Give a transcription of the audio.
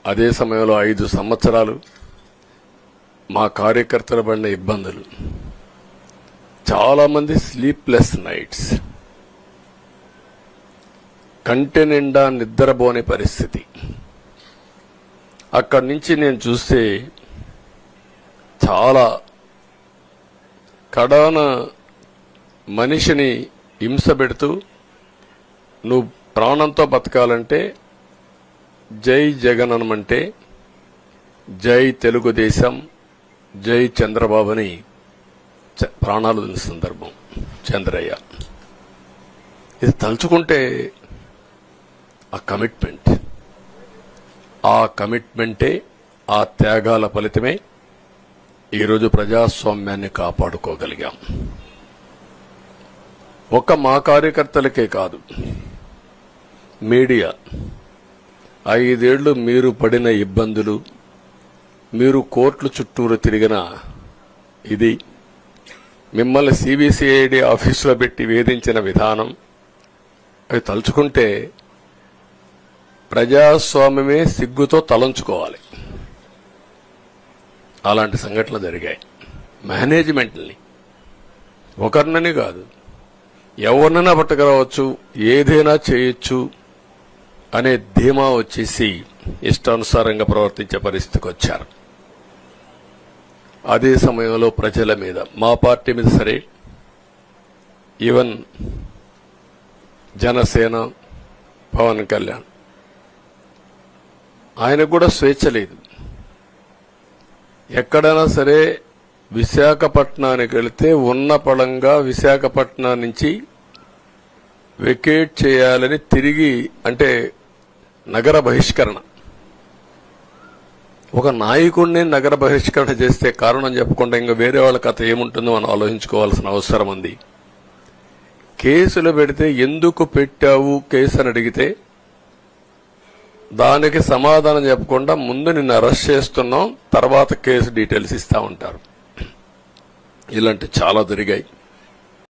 అదే సమయంలో 5 సంవత్సరాలు మా కార్యకర్తలు పడిన ఇబ్బందులు, చాలా మంది స్లీప్లెస్ నైట్స్, కంటి నిండా నిద్రపోని పరిస్థితి. అక్కడి నుంచి నేను చూస్తే చాలా కడాన మనిషిని హింస పెడుతూ, నువ్వు ప్రాణంతో బతకాలంటే జై జగన్ అనమంటే జై తెలుగుదేశం, జై చంద్రబాబుని ప్రాణాలు వదిలిన సందర్భం చంద్రయ్య. ఇది తలుచుకుంటే ఆ కమిట్మెంటే, ఆ త్యాగాల ఫలితమే ఈరోజు ప్రజాస్వామ్యాన్ని కాపాడుకోగలిగాం. ఒక్క మా కార్యకర్తలకే కాదు, మీడియా 5 ఏళ్లు మీరు పడిన ఇబ్బందులు, మీరు కోర్టుల చుట్టూరు తిరిగిన ఇది, మిమ్మల్ని సిబిసిఐడి ఆఫీసులో పెట్టి వేధించిన విధానం, అవి తలుచుకుంటే ప్రజాస్వామ్యమే సిగ్గుతో తలంచుకోవాలి. అలాంటి సంఘటనలు జరిగాయి. మేనేజ్మెంట్ని ఒకరినని కాదు, ఎవరినైనా పట్టుకురావచ్చు, ఏదైనా చేయొచ్చు అనే ధీమా వచ్చేసి ఇష్టానుసారంగా ప్రవర్తించే పరిస్థితికి వచ్చారు. అదే సమయంలో ప్రజల మీద, మా పార్టీ మీద సరే, ఈవెన్ జనసేన పవన్ కళ్యాణ్, ఆయనకు కూడా స్వేచ్ఛ లేదు. ఎక్కడైనా సరే విశాఖపట్నానికి వెళితే ఉన్న పళంగా విశాఖపట్నం నుంచి వెకేట్ చేయాలని తిరిగి, అంటే నగర బహిష్కరణ, ఒక నాయకుడిని నగర బహిష్కరణ చేస్తే కారణం చెప్పకుండా ఇంకా వేరే వాళ్ళ కథ ఏముంటుందో మనం ఆలోచించుకోవాల్సిన అవసరం ఉంది. కేసులు పెడితే ఎందుకు పెట్టావు కేసు అని అడిగితే దానికి సమాధానం చెప్పకుండా ముందు నిన్ను అరెస్ట్ చేస్తున్నాం, తర్వాత కేసు డీటెయిల్స్ ఇస్తా ఉంటారు. ఇలాంటి చాలా జరిగాయి.